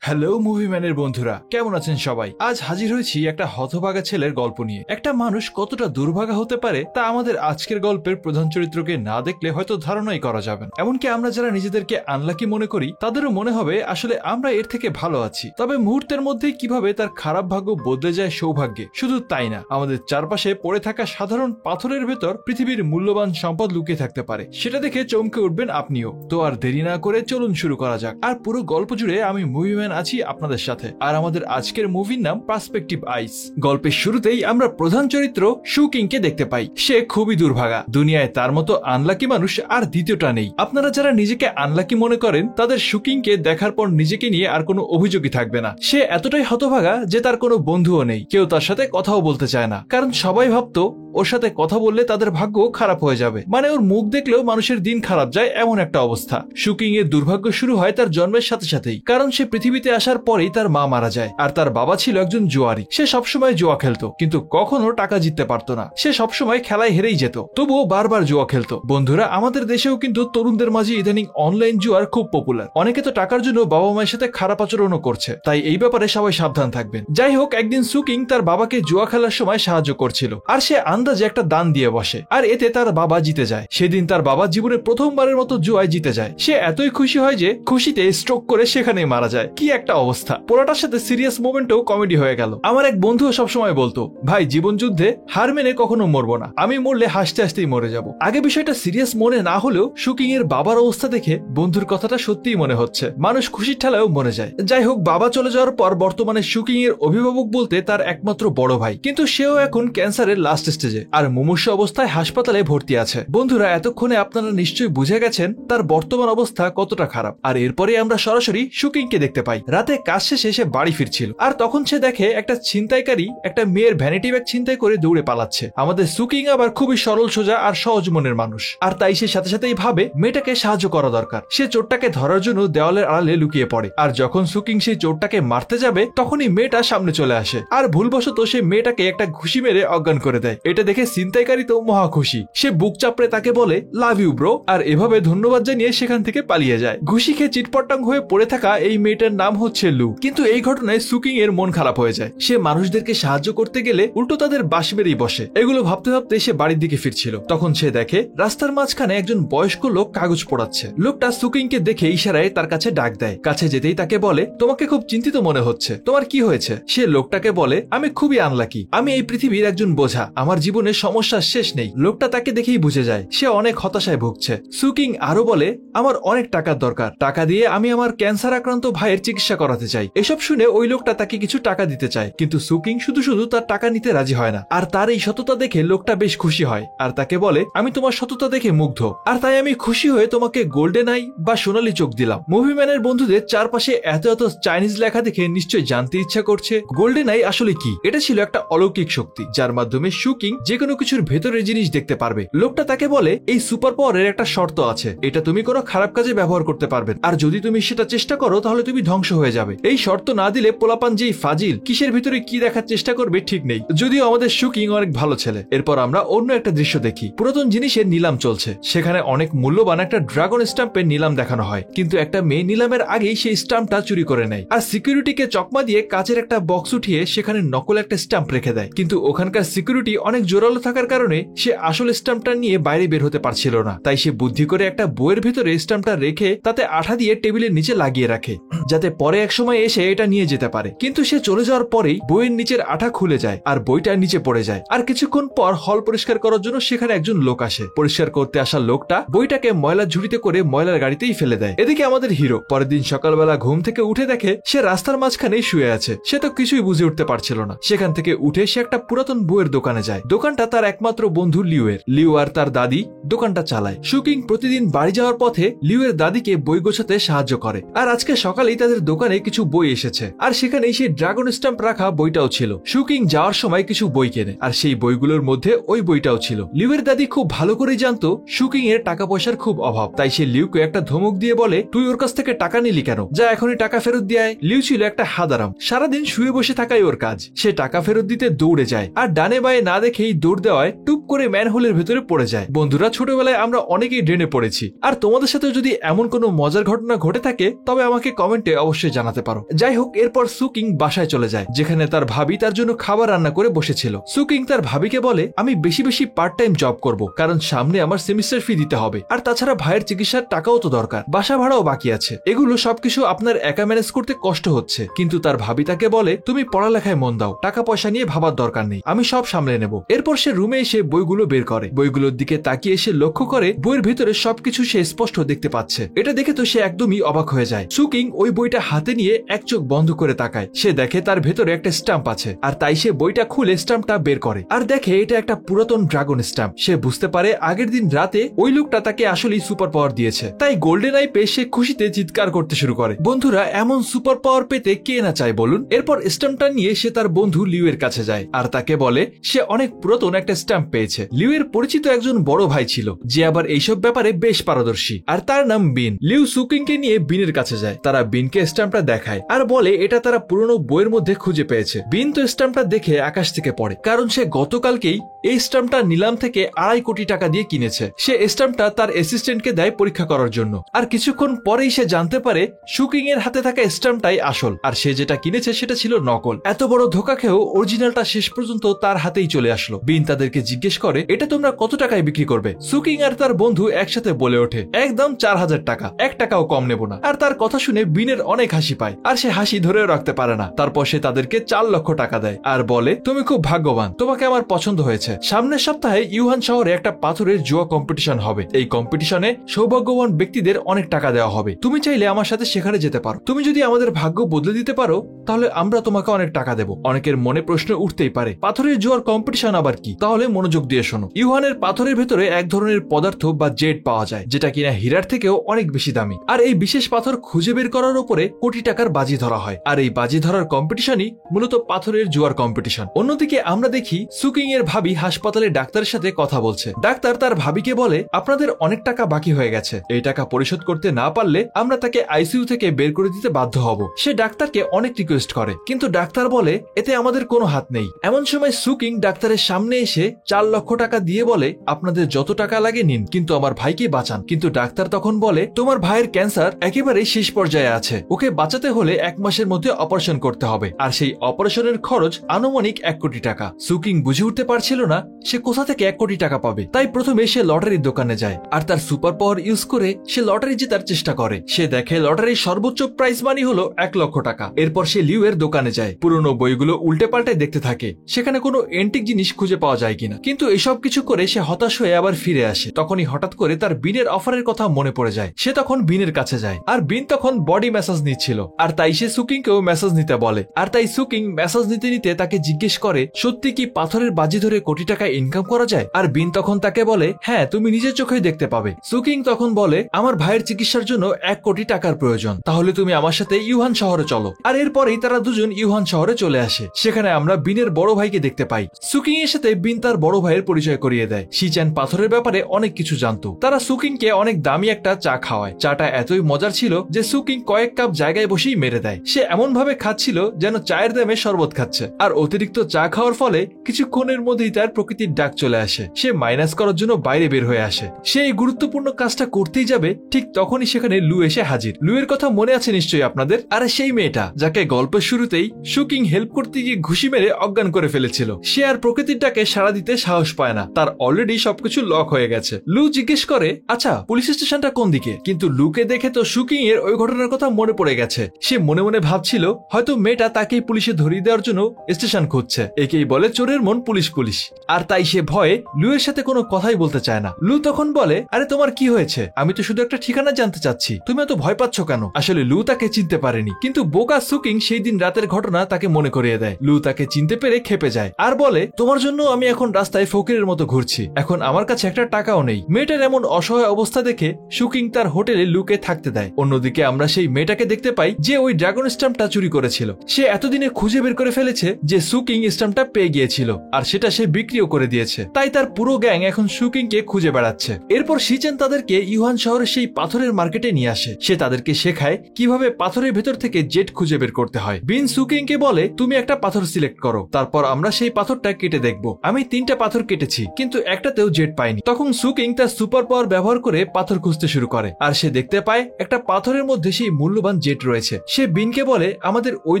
Hello মুভিম্যানের বন্ধুরা, কেমন আছেন সবাই? আজ হাজির হয়েছি একটা হতভাগা ছেলের গল্প নিয়ে। একটা মানুষ কতটা দুর্ভাগা হতে পারে তা আমাদের আজকের গল্পের প্রধান চরিত্রকে না দেখলে হয়তো ধারণাই করা যাবে না। এমনকি আমরা যারা নিজেদেরকে আনলাকি মনে করি তাদেরও মনে হবে আসলে আমরা এর থেকে ভালো আছি। তবে মুহূর্তের মধ্যেই কিভাবে তার খারাপ ভাগ্য বদলে যায় সৌভাগ্যে। শুধু তাই না, আমাদের চারপাশে পড়ে থাকা সাধারণ পাথরের ভেতর পৃথিবীর মূল্যবান সম্পদ লুকিয়ে থাকতে পারে। সেটা দেখে চমকে উঠবেন আপনিও। তো আর দেরি না করে চলুন শুরু করা যাক। আর পুরো গল্প জুড়ে আমি মুভিম্যান আছি আপনাদের সাথে। আর আমাদের আজকের মুভির নাম পার্সপেক্টিভ আইস। গল্পের শুরুতেই আমরা প্রধান চরিত্র শু কিংকে দেখতে পাই। সে খুবই দুর্ভাগা। দুনিয়ায় তার মতো আনলাকি মানুষ আর দ্বিতীয়টা নেই। আপনারা যারা নিজেকে আনলাকি মনে করেন তাদের শু কিংকে দেখার পর নিজেকে নিয়ে আর কোনো অভিযোগই থাকবে না। সে এতটাই হতভাগা যে তার কোনো বন্ধুও নেই, কেউ তার সাথে কথাও বলতে চায় না। কারণ সবাই ভাবতো ওর সাথে কথা বললে তাদের ভাগ্য খারাপ হয়ে যাবে, মানে ওর মুখ দেখলেও মানুষের দিন খারাপ যায়, এমন একটা অবস্থা। শু কিং এর দুর্ভাগ্য শুরু হয় তার জন্মের সাথে সাথেই। কারণ সে পৃথিবীতে আসার পরেই তার মা মারা যায়। আর তার বাবা ছিল একজন জুয়ারি। সে সবসময় জুয়া খেলতো, কিন্তু কখনো টাকা জিততে পারতো না। সে সবসময় খেলায় হেরেই যেত, তবুও বারবার জুয়া খেলতো। বন্ধুরা, আমাদের দেশেও কিন্তু তরুণদের মাঝে ইদানিং অনলাইন জুয়ার খুব পপুলার। অনেকে তো টাকার জন্য বাবা মায়ের সাথে খারাপ আচরণও করছে, তাই এই ব্যাপারে সবাই সাবধান থাকবেন। যাই হোক, একদিন শু কিং তার বাবাকে জুয়া খেলার সময় সাহায্য করছিল। আর সে আন্দাজে একটা দান দিয়ে বসে, আর এতে তার বাবা জিতে যায়। সেদিন তার বাবা জীবনে প্রথমবারের মতো জুয়ায় জিতে যায়। সে এতই খুশি হয় যে খুশিতে স্ট্রোক করে সেখানেই মারা যায়। কি একটা অবস্থা! পুরোটার সাথে সিরিয়াস মোমেন্টও কমেডি হয়ে গেল। আমার এক বন্ধু সবসময় বলতো, ভাই, জীবন যুদ্ধে হার মেনে কখনো মরবো না, আমি মরলে হাসতে হাসতেই মরে যাব। আগে বিষয়টা সিরিয়াস মনে না হলেও শু কিং এর বাবার অবস্থা দেখে বন্ধুর কথাটা সত্যিই মনে হচ্ছে। মানুষ খুশির ঠেলায়ও মরে যায়। যাই হোক, বাবা চলে যাওয়ার পর বর্তমানে শু কিং এর অভিভাবক বলতে তার একমাত্র বড় ভাই, কিন্তু সেও এখন ক্যান্সারের লাস্ট স্টেজে আর মুমূর্ষু অবস্থায় হাসপাতালে ভর্তি আছে। বন্ধুরা, এতক্ষণে আপনারা নিশ্চয়ই বুঝে গেছেন তার বর্তমান অবস্থা কতটা খারাপ। আর এরপরে আমরা সরাসরি শু কিংকে দেখতে পাই। রাতে কাজ শেষে সে বাড়ি ফিরছিল, আর তখন সে দেখে একটা ছিনতাইকারী একটা মেয়ের ভ্যানিটি ব্যাগ ছিনতাই করে দৌড়ে পালাচ্ছে। আমাদের শু কিং আবার খুবই সরল সোজা আর সহজ মনের মানুষ, আর তাই সে সাথে সাথেই ভাবে মেয়েটাকে সাহায্য করা দরকার। সে চোরটাকে ধরার জন্য দেওয়ালের আড়ালে লুকিয়ে পড়ে। আর যখন শু কিং সেই চোরটাকে মারতে যাবে তখনই মেয়েটা সামনে চলে আসে, আর ভুলবশত সে মেয়েটাকে একটা ঘুষি মেরে অজ্ঞান করে দেয়। এটা দেখে ছিনতাইকারী তো মহা খুশি। সে বুক চাপড়ে তাকে বলে লাভ ইউ ব্রো, আর এভাবে ধন্যবাদ জানিয়ে সেখান থেকে পালিয়ে যায়। ঘুষি খেয়ে চিটপটাং হয়ে পড়ে থাকা এই মেয়েটার নাম হচ্ছে লু। কিন্তু এই ঘটনায় শু কিং এর মন খারাপ হয়ে যায়। সে মানুষদেরকে সাহায্য করতে গেলে উল্টো তাদের বাঁশ মেরেই বসে। এগুলো ভাবতে ভাবতে সে বাড়ির দিকে ফিরছিল। তখন সে দেখে রাস্তার মাঝখানে একজন বয়স্ক লোক কাগজ পোড়াচ্ছে। লোকটা শু কিংকে দেখে ইশারায় তার কাছে ডাক দেয়। কাছে যেতেই তাকে বলে, তোমাকে খুব চিন্তিত মনে হচ্ছে, তোমার কি হয়েছে? সে লোকটাকে বলে, আমি খুবই আনলাকি, আমি এই পৃথিবীর একজন বোঝা, আমার জীবনে সমস্যার শেষ নেই। লোকটা তাকে দেখেই বুঝে যায় সে অনেক হতাশায় ভুগছে। শু কিং আরো বলে, আমার অনেক টাকার দরকার, টাকা দিয়ে আমি আমার ক্যান্সার আক্রান্ত ভাইয়ের চিকিৎসা করাতে চাই। এসব শুনে ওই লোকটা তাকে কিছু টাকা দিতে চায়, কিন্তু শু কিং শুধু শুধু তার টাকা নিতে রাজি হয় না। আর তার এই সততা দেখে লোকটা বেশ খুশি হয়, আর তাকে বলে, আমি তোমার সততা দেখে মুগ্ধ, আর তাই আমি খুশি হয়ে তোমাকে গোল্ডেন আই বা সোনালী চোখ দিলাম। মুভিম্যানের বন্ধুদের চারপাশে এত এত চাইনিজ লেখা দেখে নিশ্চয়ই জানতে ইচ্ছা করছে গোল্ডেন আই আসলে কি। এটা ছিল একটা অলৌকিক শক্তি যার মাধ্যমে শু কিং যে কোনো কিছুর ভেতরের জিনিস দেখতে পারবে। লোকটা তাকে বলে, এই সুপার পাওয়ারের একটা শর্ত আছে, এটা তুমি কোনো খারাপ কাজে ব্যবহার করতে পারবে, আর যদি তুমি সেটা চেষ্টা করো তাহলে তুমি ধ্বংস হয়ে যাবে। এই শর্ত না দিলে পোলাপান যেই ফাজিল কিসের ভিতরে কি দেখার চেষ্টা করবে ঠিক নেই। যদিও আমাদের শু কিং অনেক ভালো ছেলে। এরপর আমরা অন্য একটা দৃশ্য দেখি। পুরাতন জিনিসের নিলাম চলছে। সেখানে অনেক মূল্যবান একটা ড্রাগন স্ট্যাম্পের নিলাম দেখানো হয়, কিন্তু একটা মেয়ে নিলামের আগেই সেই স্ট্যাম্পটা চুরি করে নেয়। আর সিকিউরিটিকে চকমা দিয়ে কাচের একটা বক্স উঠিয়ে সেখানে নকল একটা স্ট্যাম্প রেখে দেয়। কিন্তু ওখানকার সিকিউরিটি অনেক জোরালো থাকার কারণে সে আসল স্ট্যাম্পটা নিয়ে বাইরে বের হতে পারছিল না। তাই সে বুদ্ধি করে একটা বইয়ের ভিতরে স্ট্যাম্পটা রেখে তাতে আঠা দিয়ে টেবিলের নিচে লাগিয়ে রাখে, যাতে পরে এক সময় এসে এটা নিয়ে যেতে পারে। কিন্তু সে চলে যাওয়ার পরেই বইয়ের নিচের আঠা খুলে যায় আর বইটা নিচে পড়ে যায়। আর কিছুক্ষণ পর হল পরিষ্কার করার জন্য সেখানে একজন লোক আসে। পরিষ্কার করতে আসা লোকটা বইটাকে ময়লার ঝুড়িতে করে ময়লার গাড়িতেই ফেলে দেয়। এদিকে আমাদের হিরো পরের দিন সকালবেলা ঘুম থেকে উঠে দেখে সে রাস্তার মাঝখানেই শুয়ে আছে। সে তো কিছুই বুঝে উঠতে পারছিল না। সেখান থেকে উঠে সে একটা পুরাতন বইয়ের দোকানে যায়। দোকানটা তার একমাত্র বন্ধু লিউ এর। লিউ আর তার দাদি দোকানটা চালায়। শু কিং প্রতিদিন বাড়ি যাওয়ার পথে লিউ এর দাদিকে বই গোছাতে সাহায্য করে। আর আজকে সকালেই তাদের দোকানে কিছু বই এসেছে, আর সেখানেই সেই ড্রাগন স্ট্যাম্প রাখা বইটাও ছিল। শু কিং যাওয়ার সময় কিছু বই কেনে, আর সেই বইগুলোর মধ্যে ওই বইটাও ছিল। লিউ এর দাদি খুব ভালো করেই জানতো শু কিং এর টাকা পয়সার খুব অভাব, তাই সে লিউকে একটা ধমক দিয়ে বলে, তুই ওর কাছ থেকে টাকা নিলি কেন? যা এখনই টাকা ফেরত দিয়ে আয়। লিউ ছিল একটা হাদারাম, সারাদিন শুয়ে বসে থাকাই ওর কাজ। সে টাকা ফেরত দিতে দৌড়ে যায়, আর ডানে বায়ে না দেখেই দৌড় দেওয়ায় টুপ করে ম্যানহোলের ভেতরে পড়ে যায়। বন্ধুরা, ছোটবেলায় আমরা অনেকেই ড্রেনে পড়েছি, আর তোমাদের সাথে যদি এমন কোনো মজার ঘটনা ঘটে থাকে তবে আমাকে কমেন্টে অবশ্যই জানাতে পারো। যাই হোক, এরপর সুকিং বাসায় চলে যায়, যেখানে তার ভাবি তার জন্য খাবার রান্না করে বসেছিল। সুকিং তার ভাবিকে বলে, আমি বেশি বেশি পার্ট টাইম জব করব, কারণ সামনে আমার সেমিস্টার ফি দিতে হবে, আর তাছাড়া ভাইয়ের চিকিৎসার টাকাও তো দরকার, বাসা ভাড়াও বাকি আছে, এগুলো সবকিছু আপনার একা ম্যানেজ করতে কষ্ট হচ্ছে। কিন্তু তার ভাবি তাকে বলে, তুমি পড়ালেখায় মন দাও, টাকা পয়সা নিয়ে ভাবার দরকার নেই, আমি সব সামলে নেব। এরপর সে রুমে এসে বইগুলো বের করে, বইগুলোর দিকে তাকিয়ে সে লক্ষ্য করে বইয়ের ভিতরে সবকিছু সে স্পষ্ট দেখতে পাচ্ছে। এটা দেখে তো সে একদমই অবাক হয়ে যায়। সুকিং ওই বইটা হাতে নিয়ে এক চোখ বন্ধ করে তাকায়। সে দেখে তার ভেতরে একটা স্ট্যাম্প আছে, আর তাই সে বইটা খুলে স্ট্যাম্পটা বের করে আর দেখে এটা একটা পুরাতন ড্রাগন স্ট্যাম্প। সে বুঝতে পারে আগের দিন রাতে ওই লোকটা তাকে আসলেই সুপার পাওয়ার দিয়েছে, তাই গোল্ডেন আই পেয়ে সে খুশিতে চিৎকার করতে শুরু করে। বন্ধুরা, এমন সুপার পাওয়ার পেতে কে না চায় বলুন? এরপর স্ট্যাম্পটা নিয়ে সে তার বন্ধু লিউ এর কাছে যায় আর তাকে বলে সে অনেক পুরাতন একটা স্ট্যাম্প পেয়েছে। লিউ এর পরিচিত একজন বড় ভাই ছিল, যে আবার এইসব ব্যাপারে বেশ পারদর্শী, আর তার নাম বিন। লিউ সুকিং কে নিয়ে বিনের কাছে যায়, তারা বিনকে স্ট্যাম্পটা দেখায় আর বলে এটা তারা পুরনো বইয়ের মধ্যে খুঁজে পেয়েছে। বিন তো স্ট্যাম্পটা দেখে আকাশ থেকে পড়ে, কারণ সে গতকালকেই এই স্ট্যাম্পটা নিলাম থেকে 2.5 কোটি টাকা দিয়ে কিনেছে। সে স্ট্যাম্পটা তার অ্যাসিস্ট্যান্টকে দেয় পরীক্ষা করার জন্য, আর কিছুক্ষণ পরেই সে জানতে পারে সুকিং এর হাতে থাকা স্ট্যাম্পটাই আসল, আর সে যেটা কিনেছে সেটা ছিল নকল। এত বড় ধোঁকা খেয়েও অরিজিনালটা শেষ পর্যন্ত তার হাতেই চলে আসলো। বিন তাদেরকে জিজ্ঞেস করে, এটা তোমরা কত টাকায় বিক্রি করবে? সুকিং আর তার বন্ধু একসাথে বলে ওঠে, একদম 4000 টাকা, 1 টাকাও কম নেব না। আর তার কথা শুনে বিনের অনেক হাসি পায়, আর সে হাসি ধরেও রাখতে পারে না। তারপর সে তাদেরকে 4 লক্ষ টাকা দেয় আর বলে, তুমি খুব ভাগ্যবান, তোমাকে আমার পছন্দ হয়েছে। সামনের সপ্তাহে ইউহান শহরে একটা পাথরের জুয়া কম্পিটিশন হবে। এই কম্পিটিশনে সৌভাগ্যবান ব্যক্তিদের অনেক টাকা দেওয়া হবে, তুমি চাইলে আমার সাথে সেখানে যেতে পারো। তুমি যদি আমাদের ভাগ্য বদলে দিতে পারো তাহলে আমরা তোমাকে অনেক টাকা দেব। অনেকের মনে প্রশ্ন উঠতেই পারে, পাথরের জুয়ার কম্পিটিশন আবার কি? তাহলে মনোযোগ দিয়ে শোনো। ইউহানের পাথরের ভেতরে এক ধরনের পদার্থ বা জেড পাওয়া যায়, যেটা কিনা হীরার থেকেও অনেক বেশি দামি। আর এই বিশেষ পাথর খুঁজে বের করার উপরে কোটি টাকার বাজি ধরা হয়, আর এই বাজি ধরার কম্পিটিশনই মূলত পাথরের জুয়ার কম্পিটিশন। অন্যদিকে আমরা দেখি সুকিং এর ভাবি হাসপাতালে ডাক্তারের সাথে কথা বলছে। ডাক্তার তার ভাবিকে বলে, আপনাদের অনেক টাকা বাকি হয়ে গেছে, এই টাকা পরিশোধ করতে না পারলে আমরা তাকে আইসিইউ থেকে বের করে দিতে বাধ্য হব। সে ডাক্তারকে অনেক রিকোয়েস্ট করে, কিন্তু ডাক্তার বলে এতে আমাদের কোনো হাত নেই। এমন সময় সুকিং ডাক্তারের সামনে এসে 4 লক্ষ টাকা দিয়ে বলে, আপনাদের যত টাকা লাগে নিন, কিন্তু আমার ভাইকে বাঁচান। কিন্তু ডাক্তার তখন বলে, তোমার ভাইয়ের ক্যান্সার একেবারে শেষ পর্যায়ে আছে, ওকে বাঁচাতে হলে 1 মাসের মধ্যে অপারেশন করতে হবে, আর সেই অপারেশনের খরচ আনুমানিক 1 কোটি টাকা। সুকিং বুঝে উঠতে পারছিল না সে কোথা থেকে 1 কোটি টাকা পাবে, তাই প্রথমে সে লটারির দোকানে যায় আর তার সুপার পাওয়ার ইউজ করে সে লটারি জেতার চেষ্টা করে। সে দেখে লটারির সর্বোচ্চ প্রাইজ মানি হলো 1 লক্ষ টাকা। এরপর সে লিউ এর দোকানে যায়, পুরনো বইগুলো উল্টে পাল্টে দেখতে থাকে সেখানে কোনো এন্টিক জিনিস খুঁজে পাওয়া যায় কিনা। কিন্তু এসব কিছু করে সে হতাশ হয়ে আবার ফিরে আসে। তখনই হঠাৎ করে তার বিনের অফারের কথা মনে পড়ে যায়। সে তখন বিনের কাছে যায়, আর বিন তখন বডি ম্যাসাজ নিচ্ছিল, আর তাই সে সুকিংকেও ম্যাসাজ নিতে বলে। আর তাই সুকিং ম্যাসাজ নিতে নিতে তাকে জিজ্ঞেস করে, সত্যি কি পাথরের বাজি ধরে কোটি টাকা ইনকাম করা যায়? আর বিন তখন তাকে বলে, হ্যাঁ, তুমি নিজের চোখেই দেখতে পাবে। সুকিং তখন বলে, আমার ভাইয়ের চিকিৎসার জন্য 1 কোটি টাকার প্রয়োজন, তাহলে তুমি আমার সাথে ইউহান শহরে চলো। আর এরপরেই তারা দুজন ইউহান শহরে চলে আসে। সেখানে আমরা বিনের বড় ভাইকে দেখতে পাই। সুকিং এর সাথে বিন তার বড় ভাইয়ের পরিচয় করিয়ে দেয়। শিচ্যান পাথরের ব্যাপারে অনেক কিছু জানতো। তারা সুকিংকে অনেক দামি একটা চা খাওয়ায়। চাটা এতই মজার ছিল যে সুকিং কয়েক কাপ জায়গায় বসেই মেরে দেয়। সে এমন ভাবে খাচ্ছিল যেন চায়ের দামে শরবত খাচ্ছে। আর অতিরিক্ত চা খাওয়ার ফলে কিছুক্ষণের মধ্যেই তার প্রকৃতির ডাক চলে আসে। সে মাইনাস করার জন্য বাইরে বের হয়ে আসে। সে এই গুরুত্বপূর্ণ কাজটা করতেই যাবে, ঠিক তখনই সেখানে লু এসে হাজির। লু এর কথা মনে আছে নিশ্চয়ই আপনাদের? আরে সেই মেয়েটা যাকে গল্পের শুরুতেই সুকিং হেল্প করতে গিয়ে ঘুষি মেরে অজ্ঞান করে ফেলেছিল। সে আর প্রকৃতির ডাকে সাড়া দিতে সাহস পায় না, তার অলরেডি সবকিছু লক হয়ে গেছে। লু জিজ্ঞেস করে, আচ্ছা পুলিশ স্টেশনটা কোন দিকে? কিন্তু লুকে দেখে তো সুকিং এর ওই ঘটনার কথা মনে পড়ে গেছে। সে মনে মনে ভাবছিল হয়তো মেয়েটা তাকেই পুলিশে ধরিয়ে দেওয়ার জন্য স্টেশন খুঁজছে। একেই বলে চোরের মন পুলিশ পুলিশ। আর তাই সে ভয়ে লু এর সাথে কোনো কথাই বলতে চায় না। লু তখন বলে, আরে তোমার কি হয়েছে? আমি তো শুধু একটা ঠিকানা জানতে চাচ্ছি, তুমি এত ভয় পাচ্ছ কেন? আসলে লু তাকে চিনতে পারেনি, কিন্তু বোকা সুকিং সেই দিন রাতের ঘটনা তাকে মনে করিয়ে দেয়। লু তাকে চিনতে পেরে খেপে যায় আর বলে, তোমার জন্য আমি এখন রাস্তায় ফকিরের মতো ঘুরছি, এখন আমার কাছে একটা টাকাও নেই। মেয়েটার এমন অসহায় অবস্থা দেখে সুকিং তার হোটেলে লুকে থাকতে দেয়। অন্যদিকে আমরা সেই মেয়েটাকে দেখতে পাই যে ওই ড্রাগন স্ট্যাম্পটা চুরি করেছিল। সে এতদিনে খুঁজে বের করে ফেলেছে যে সুকিং স্ট্যাম্পটা পেয়ে গিয়েছিল, আর সেটা সে বিক্রিও করে দিয়েছে। তাই তার পুরো গ্যাং এখন সুকিংকে খুঁজে বেড়াচ্ছে। এরপর শিচেন তাদেরকে ইউহান শহরের সেই পাথরের মার্কেটে নিয়ে আসে। সে তাদেরকে শেখায় কিভাবে পাথরের ভেতর থেকে জেট খুঁজে বের করতে হয়। বিন সুকিং কে বলে তুমি একটা পাথর সিলেক্ট করো, তারপর আমরা সেই পাথরটা কেটে দেখব। আমি 3টা পাথর কেটেছি কিন্তু একটাতেও জেট পাইনি। তখন সুকিং তার সুপার পাওয়ার ব্যবহার করে পাথর খুঁজতে শুরু করে, আর সে দেখতে পায় একটা পাথরের মধ্যে সেই মূল্যবান জেট রয়েছে। সে বিনকে বলে আমাদের ওই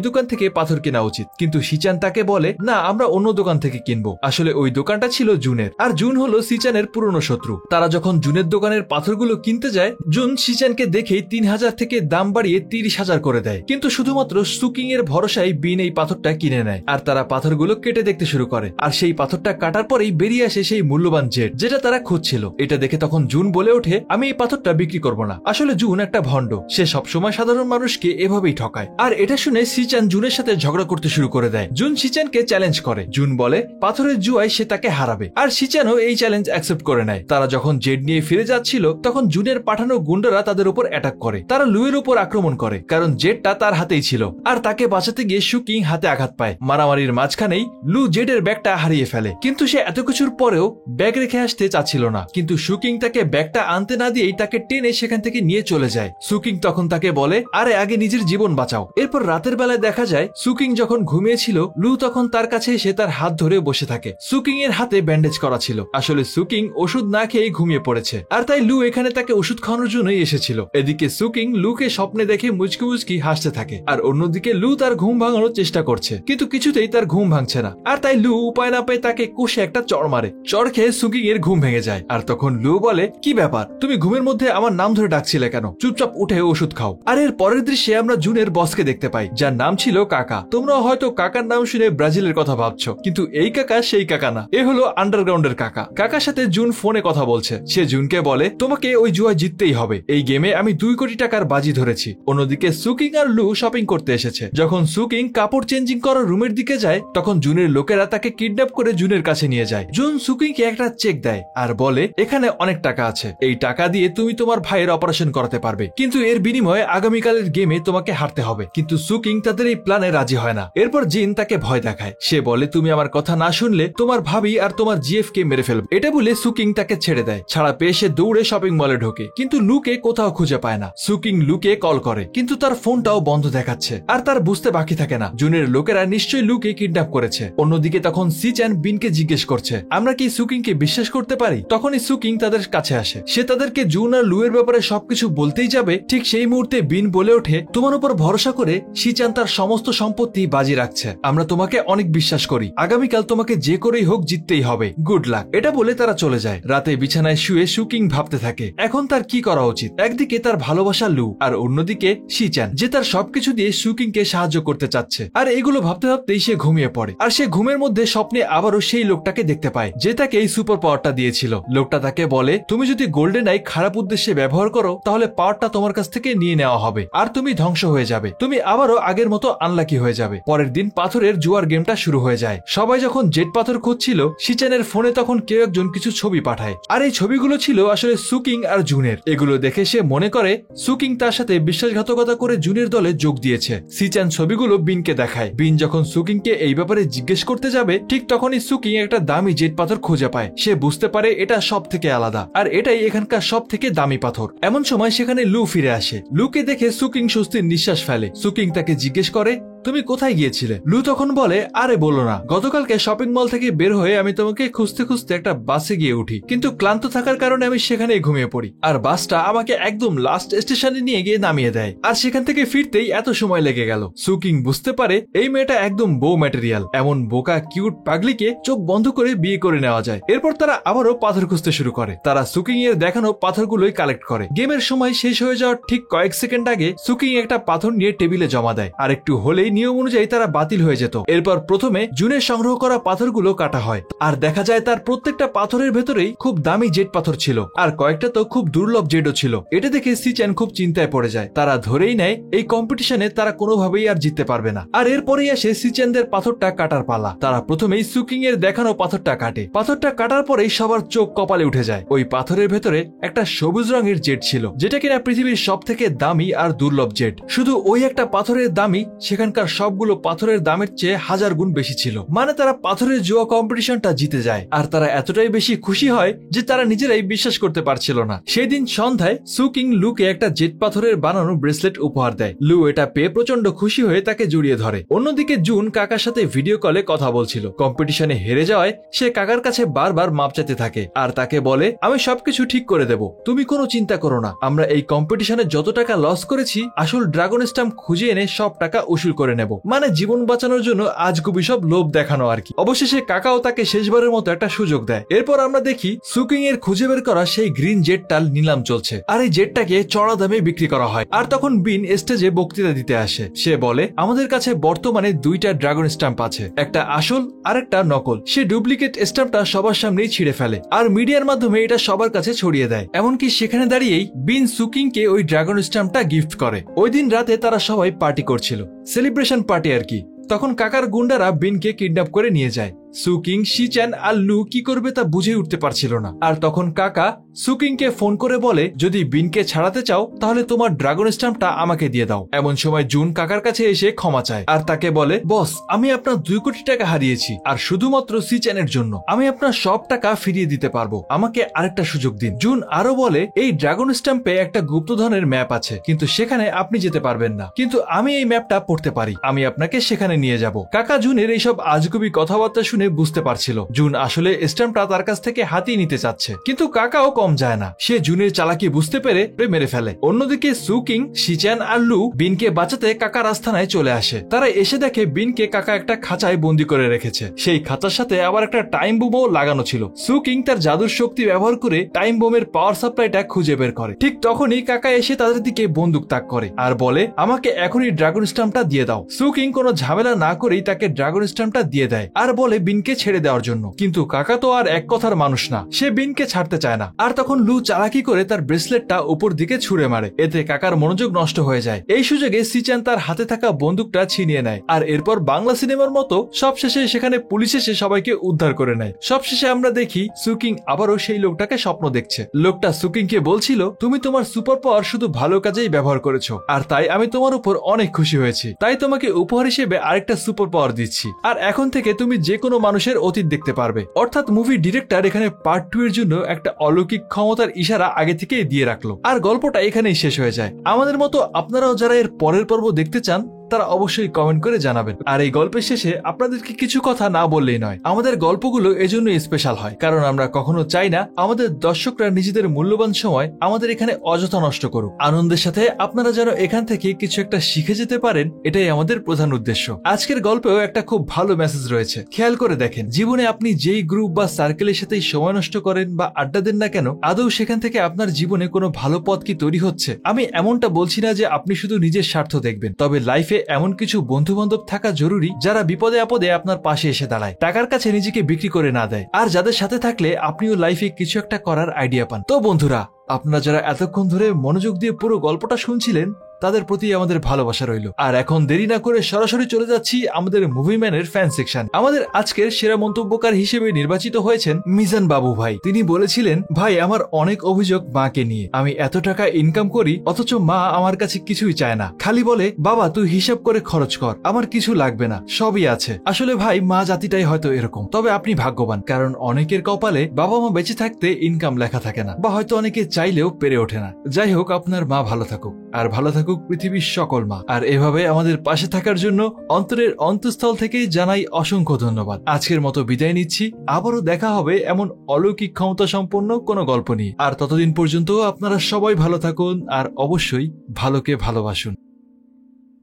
দোকান থেকে পাথর কেনা উচিত, কিন্তু সিচান তাকে বলে না, আমরা অন্য দোকান থেকে কিনবো। আসলে ওই দোকানটা ছিল জুনের, আর জুন হলো সিচানের পুরনো শত্রু। তারা যখন জুনের দোকানের পাথরগুলো কিনতে যায়, জুন সিচানকে দেখেই 3000 থেকে দাম বাড়িয়ে 30,000 করে দেয়। কিন্তু শুধুমাত্র সুকিং এর ভরসায় বিন এই পাথরটা কিনে নেয়, আর তারা পাথরগুলো কেটে দেখতে শুরু করে। আর সেই পাথরটা কাটার পরেই বেরিয়ে আসে সেই মূল্যবান জেট, যেটা তারা খুঁজছিল। এটা দেখে তখন জুন বলে ওঠে আমি এই পাথরটা বিক্রি করব না। আসলে জুন একটা ভণ্ড, সে সবসময় সাধারণ মানুষকে এভাবেই ঠকায়। আর এটা শুনে সিচান জুনের সাথে ঝগড়া করতে শুরু করে দেয়। জুন সিচানকে চ্যালেঞ্জ করে। জুন বলে পাথরের জুয়ায় সে তাকে হারাবে, আর সিচানও এই চ্যালেঞ্জ অ্যাকসেপ্ট করে নেয়। তারা যখন জেট নিয়ে ফিরে যাচ্ছিল, তখন জুনের পাঠানো গুন্ডারা তাদের উপর অ্যাটাক করে। তারা লুয়ের উপর আক্রমণ করে, কারণ জেটটা তার হাতেই ছিল, আর তাকে বাঁচাতে গিয়ে সুকিং হাতে আঘাত পায়। মারামারির মাঝখানেই লু জেটের ব্যাগটা হারিয়ে ফেলে, কিন্তু সে এত কিছুর পরেও ব্যাগ রেখে আসতে চাচ্ছিল না। কিন্তু সুকিং তাকে ব্যাগটা আনতে না দিয়েই তাকে টেনে সেখান থেকে নিয়ে চলে যায়। সুকিং তখন তাকে বলে আরে আগে নিজের জীবন বাঁচাও। এরপর রাতের বেলায় দেখা যায় সুকিং যখন ঘুমিয়েছিল, লু তখন তার কাছে এসে তার হাত ধরে বসে থাকে। সুকিং এর হাতে ব্যান্ডেজ করা ছিল। আসলে সুকিং ওষুধ না খেয়ে ঘুমিয়ে পড়েছে, আর তাই লু এখানে তাকে ওষুধ খাওয়ানোর জন্যই এসেছিল। এদিকে সুকিং লুকে স্বপ্নে দেখে মুচকি মুচকি হাসতে থাকে, আর অন্যদিকে লু তার ঘুম ভাঙানোর চেষ্টা করছে, কিন্তু কিছুতেই তার ঘুম ভাঙছে না। আর তাই লু উপায় না পেয়ে তাকে কষে একটা চড় মারে। চড় খেয়ে সুকিং এর ঘুম ভেঙে যায়। আর তখন লু বলে কি ব্যাপার, তুমি ঘুমের মধ্যে আমার নাম ধরে ডাকছিলে কেন? চুপচাপ উঠে ওষুধ খাও। আর এর পরের দৃশ্যে আমরা জুনের বসকে দেখতে পাই, যার নাম ছিল কাকা। তোমরা হয়তো কাকার নাম শুনে ব্রাজিলের কথা ভাবছো, কিন্তু এই কাকা সেই কাকা না, এ হলো আন্ডারগ্রাউন্ডের কাকা। কাকার সাথে জুন ফোনে কথা বলছে। সে জুনকে বলে তোমাকে ওই জুয়া জিততেই হবে, এই গেমে আমি 2 কোটি টাকার বাজি ধরেছি। অন্যদিকে সুকিং আর লু শপিং করতে এসেছে। যখন সুকিং কাপড় চেঞ্জিং করার রুমের দিকে যায়, তখন জুনের লোকেরা তাকে কিডন্যাপ করে জুনের কাছে নিয়ে যায়। জুন সুকিংকে একটা চেক দেয় আর বলে এখানে অনেক টাকা আছে, এই টাকা দিয়ে তুমি তোমার ভাইয়ের অপারেশন করাতে পারবে, কিন্তু এর বিনিময়ে আগামীকালের গেমে তোমাকে হারতে হবে। কিন্তু সুকিং তাদের এই প্ল্যানে রাজি হয় না। এরপর জিন তাকে ভয় দেখায়। সে বলে তুমি আমার কথা না শুনলে তোমার ভাবি আর তোমার জিএফ কে মেরে ফেলবে। এটা বলে সুকিং তাকে ছেড়ে দেয়। ছাড়া পেয়ে সে দৌড়ে শপিং মলে ঢোকে, কিন্তু লুকে কোথাও খুঁজে পায় না। সুকিং লুকে কল করে, কিন্তু তার ফোনটাও বন্ধ দেখাচ্ছে, আর তার বুঝতে বাকি থাকে না জুনের লোকেরা নিশ্চয়ই লুকে কিডন্যাপ করেছে। অন্যদিকে তখন সিচান বিনকে জিজ্ঞেস করছে আমরা কি সুকিং কে বিশ্বাস করতে পারি? তখনই সুকিং তাদের কাছে আসে। সে তাদেরকে জুন আর লুয়ের ব্যাপারে সবকিছু বলতেই যাবে, ঠিক সেই মুহূর্তে বিন বলে ওঠে তোমার উপর ভরসা করে সিচান তার সমস্ত সম্পত্তি বাজি রাখছে। আমরা তোমাকে অনেক বিশ্বাস করি, আগামীকাল তোমাকে যে করেই হোক জিততেই হবে, গুড লাক। এটা বলে তারা চলে যায়। রাতে বিছানায় শুয়ে সুকিং ভাবতে থাকে এখন তার কি করা উচিত। একদিকে তার ভালোবাসা লু, আর অন্যদিকে সিচান, যে তার সবকিছু দিয়ে সুকিং কে সাহায্য করতে চাচ্ছে। আর এগুলো ভাবতে ভাবতেই সে ঘুমিয়ে পড়ে। আর সে ঘুমের মধ্যে স্বপ্নে আবারও সেই লোকটাকে দেখতে পায়, যে তাকে এই সুপার পাওয়ারটা দিয়েছিল। লোকটা তাকে বলে তুমি যদি গোল্ডেন আই খারাপ উদ্দেশ্যে ব্যবহার করো, তাহলে পাওয়ারটা তোমার কাছ থেকে নিয়ে নেওয়া হবে, আর তুমি ধ্বংস হয়ে যাবে, তুমি আবারও আগের মতো আনলাকি হয়ে যাবে। পরের দিন পাথরের জুয়ার গেমটা শুরু হয়ে যায়। সবাই যখন জেট পাথর খুঁজছিল, সিচানের ফোনে তখন কেউ একজন কিছু ছবি পাঠায়, আর এই ছবিগুলো ছিল আসলে সুকিং আর জুনের। এগুলো দেখে সে মনে করে সুকিং তার সাথে বিশ্বাসঘাতকতা করে জুনের দলে যোগ দিয়েছে। সিচান ছবিগুলো বিনকে দেখায়। বিন যখন সুকিংকে এই ব্যাপারে জিজ্ঞেস করতে যাবে, ঠিক তখনই সুকিং একটা দামি জেট পাথর খুঁজে পায়। সে বুঝতে পারে এটা সব থেকে আলাদা, আর এটাই এখানকার সব থেকে দামি পাথর। এমন সময় সেখানে লু ফিরে আসে। লুকে দেখে সুকিং স্বস্তির নিঃশ্বাস ফেলে। সুকিং তাকে জিজ্ঞেস করে তুমি কোথায় গিয়েছিলে? লু তখন বলে আরে বলো না, গতকালকে শপিং মল থেকে বের হয়ে আমি তোমাকে খুঁজতে খুঁজতে একটা বাসে গিয়ে উঠি, কিন্তু ক্লান্ত থাকার কারণে আমি সেখানেই ঘুমিয়ে পড়ি, আর বাসটা আমাকে একদম লাস্ট স্টেশনে নিয়ে গিয়ে নামিয়ে দেয়, আর সেখান থেকে ফিরতেই এত সময় লেগে গেল। সুকিং বুঝতে পারে এই মেয়েটা একদম বউ ম্যাটেরিয়াল, এমন বোকা কিউট পাগলিকে চোখ বন্ধ করে বিয়ে করে নেওয়া যায়। এরপর তারা আবারও পাথর খুঁজতে শুরু করে। তারা সুকিং এর দেখানো পাথরগুলোই কালেক্ট করে। গেমের সময় শেষ হয়ে যাওয়ার ঠিক কয়েক সেকেন্ড আগে সুকিং একটা পাথর নিয়ে টেবিলে জমা দেয়, আর একটু হলেই নিয়ম অনুযায়ী তারা বাতিল হয়ে যেত। এরপর প্রথমে জুনের সংগ্রহ করা পাথরগুলো কাটা হয়, আর দেখা যায় তার প্রত্যেকটা পাথরের ভেতরেই খুব দামি জেট পাথর ছিল, আর কয়েকটা তো খুব দুর্লভ জেটও ছিল। এটা দেখে সিচান খুব চিন্তায় পড়ে যায়। তারা ধরেই নেয় এই কম্পিটিশনে তারা কোনোভাবেই আর জিততে পারবে না। আর এরপরেই আসে সিচানদের পাথরটা কাটার পালা। তারা প্রথমেই সুকিং এর দেখানো পাথরটা কাটে। পাথরটা কাটার পরেই সবার চোখ কপালে উঠে যায়। ওই পাথরের ভেতরে একটা সবুজ রঙের জেট ছিল, যেটা কিনা পৃথিবীর সব থেকে দামি আর দুর্লভ জেট। শুধু ওই একটা পাথরের দামই সেখানকার ওখানকার সবগুলো পাথরের দামের চেয়ে 1000 গুণ বেশি ছিল। মানে তারা পাথরের জুয়া কম্পিটিশনটা জিতে যায়। আর তারা এতটাই বেশি খুশি হয় যে তারা নিজেরাই বিশ্বাস করতে পারছিল না। সেই দিন সন্ধ্যায় সুকিং লুকে একটা জেট পাথরের বানানো ব্রেসলেট উপহার দেয়। লু এটা পেয়ে প্রচন্ড খুশি হয়ে তাকে জড়িয়ে ধরে। অন্যদিকে জুন কাকার সাথে ভিডিও কলে কথা বলছিল। কম্পিটিশনে হেরে যাওয়ায় সে কাকার কাছে বারবার মাপ চাইতে থাকে আর তাকে বলে, আমি সবকিছু ঠিক করে দেব, তুমি কোনো চিন্তা করো না। আমরা এই কম্পিটিশনে যত টাকা লস করেছি আসল ড্রাগন স্ট্যাম্প খুঁজে এনে সব টাকা উসুল করে নেব। মানে জীবন বাঁচানোর জন্য আজগুবি সব লোভ দেখানো আর কি। অবশেষে কাকাও তাকে শেষবারের মতো একটা সুযোগ দেয়। এরপর আমরা দেখি সুকিং এর খুঁজে বের করা সেই গ্রিন জেটটা নিলাম চলছে আর এই জেটটাকে চড়া দামে বিক্রি করা হয়। আর তখন বিন স্টেজে বক্তৃতা দিতে আসে। সে বলে, আমাদের কাছে বর্তমানে 2টা ড্রাগন স্ট্যাম্প আছে, একটা আসল আর একটা নকল। সে ডুপ্লিকেট স্ট্যাম্পটা সবার সামনেই ছিঁড়ে ফেলে আর মিডিয়ার মাধ্যমে এটা সবার কাছে ছড়িয়ে দেয়। এমনকি সেখানে দাঁড়িয়েই বিন সুকিং কে ওই ড্রাগন স্ট্যাম্পটা গিফট করে। ওই দিন রাতে তারা সবাই পার্টি করছিল, সেলিব্রেশন পার্টি আর কি। তখন কাকার গুন্ডারা বিনকে কিডন্যাপ করে নিয়ে যায়। সুকিং, শিচ্যান আর লু কি করবে তা বুঝে উঠতে পারছিল না। আর তখন কাকা সুকিং কে ফোন করে বলে, যদি বিনকে ছাড়াতে চাও তাহলে তোমার ড্রাগন স্ট্যাম্পটা আমাকে দিয়ে দাও। এমন সময় জুন কাকার কাছে এসে ক্ষমা চায় আর তাকে বলে, বস আমি আপনার 2 কোটি টাকা হারিয়েছি আর শুধুমাত্র শিচ্যানের জন্য আমি আপনার সব টাকা ফিরিয়ে দিতে পারবো, আমাকে আরেকটা সুযোগ দিন। জুন আরো বলে, এই ড্রাগন স্ট্যাম্পে একটা গুপ্তধনের ম্যাপ আছে, কিন্তু সেখানে আপনি যেতে পারবেন না, কিন্তু আমি এই ম্যাপটা পড়তে পারি, আমি আপনাকে সেখানে নিয়ে যাব। কাকা জুনের এইসব আজগুবি কথাবার্তা শুনে বুঝতে পারছিল জুন আসলে স্ট্যাম্পটা তার কাছ থেকে হাতিয়ে নিতে চাচ্ছে, কিন্তু কাকাও কম যায় না। সে জুনের চালাকি বুঝতে পেরে মেরে ফেলে। অন্যদিকে সুকিং, শিচ্যান আর লু বিনকে বাঁচাতে কাকার আস্তানায় চলে আসে। তারা এসে দেখে বিনকে কাকা একটা খাঁচায় বন্দি করে রেখেছে। সেই খাঁচার সাথে আবার একটা টাইম বোমও লাগানো ছিল। সুকিং তার জাদুর শক্তি ব্যবহার করে টাইম বোমের পাওয়ার সাপ্লাইটা খুঁজে বের করে। ঠিক তখনই কাকা এসে তাদের দিকে বন্দুক তাক করে আর বলে, আমাকে এখনই ড্রাগন স্ট্যাম্পটা দিয়ে দাও। সুকিং কোনো ঝামেলা না করেই তাকে ড্রাগন স্ট্যাম্পটা দিয়ে দেয় আর বলে বিনকে ছেড়ে দেওয়ার জন্য। কিন্তু কাকা তো আর এক কথার মানুষ না, সে বিনকে ছাড়তে চায় না। আর তখন লু চালাকি করে তার ব্রেসলেটটা উপর দিকে ছুঁড়ে মারে, এতে কাকার মনোযোগ নষ্ট হয়ে যায়। এই সুযোগে শিচ্যান তার হাতে থাকা বন্দুকটা ছিনিয়ে নেয় আর এরপর বাংলা সিনেমার মতো সবশেষে সেখানে পুলিশ এসে সবাইকে উদ্ধার করে নেয়। সবশেষে আমরা দেখি সুকিং আবারও সেই লোকটাকে স্বপ্ন দেখছে। লোকটা সুকিং কে বলছিল, তুমি তোমার সুপার পাওয়ার শুধু ভালো কাজেই ব্যবহার করেছো আর তাই আমি তোমার উপর অনেক খুশি হয়েছি, তাই তোমাকে উপহার হিসেবে আরেকটা সুপার পাওয়ার দিচ্ছি আর এখন থেকে তুমি যে কোনো মানুষের অতীত দেখতে পারবে। অর্থাৎ মুভি ডিরেক্টর এখানে পার্ট 2 এর জন্য একটা অলৌকিক ক্ষমতার ইশারা আগে থেকেই দিয়ে রাখলো আর গল্পটা এখানেই শেষ হয়ে যায়। আমাদের মতো আপনারাও যারা এর পরের পর্ব দেখতে চান তারা অবশ্যই কমেন্ট করে জানাবেন। আর এই গল্পের শেষে আপনাদেরকে কিছু কথা না বললেই নয়, আমাদের গল্পগুলো এজন্য স্পেশাল হয় কারণ আমরা কখনো চাই না আমাদের দর্শকরা নিজেদের মূল্যবান সময় আমাদের এখানে অযথা নষ্ট করুক। আনন্দের সাথে আপনারা যেন এখান থেকে কিছু একটা শিখে যেতে পারেন, এটাই আমাদের প্রধান উদ্দেশ্য। আজকের গল্পেও একটা খুব ভালো মেসেজ রয়েছে, খেয়াল করে দেখেন। জীবনে আপনি যেই গ্রুপ বা সার্কেলের সাথেই সময় নষ্ট করেন বা আড্ডা দেন না কেন, আদৌ সেখান থেকে আপনার জীবনে কোনো ভালো পথ কি তৈরি হচ্ছে? আমি এমনটা বলছি না যে আপনি শুধু নিজের স্বার্থ দেখবেন, তবে লাইফে এমন কিছু বন্ধু বান্ধব থাকা জরুরি যারা বিপদে আপদে আপনার পাশে এসে দাঁড়ায়, টাকার কাছে নিজেকে বিক্রি করে না দেয়, আর যাদের সাথে থাকলে আপনিও লাইফে কিছু একটা করার আইডিয়া পান। তো বন্ধুরা, আপনারা যারা এতক্ষণ ধরে মনোযোগ দিয়ে পুরো গল্পটা শুনছিলেন তাদের প্রতি আমাদের ভালোবাসা রইল। আর এখন দেরি না করে সরাসরি চলে যাচ্ছি আমাদের মুভিম্যানের ফ্যান সেকশন। আমাদের আজকের সেরা মন্তব্যকার হিসেবে নির্বাচিত হয়েছেন মিজান বাবু ভাই। তিনি বলেছিলেন, ভাই আমার অনেক অভিযোগ মাকে নিয়ে, আমি এত টাকা ইনকাম করি অথচ মা আমার কাছে কিছুই চায় না, খালি বলে বাবা তুই হিসাব করে খরচ কর, আমার কিছু লাগবে না, সবই আছে। আসলে ভাই মা জাতিটাই হয়তো এরকম, তবে আপনি ভাগ্যবান, কারণ অনেকের কপালে বাবা মা বেঁচে থাকতে ইনকাম লেখা থাকে না, বা হয়তো অনেকে চাইলেও পেরে ওঠে না। যাই হোক, আপনার মা ভালো থাকুক, আর ভালো থাকুক পৃথিবীর সকল মা। আর এভাবে আমাদের পাশে থাকার জন্য অন্তরের অন্তঃস্থল থেকেই জানাই অসংখ্য ধন্যবাদ। আজকের মতো বিদায় নিচ্ছি, আবারও দেখা হবে এমন অলৌকিক ক্ষমতা সম্পন্ন কোনো গল্প নিয়ে। আর ততদিন পর্যন্ত আপনারা সবাই ভালো থাকুন আর অবশ্যই ভালোকে ভালোবাসুন।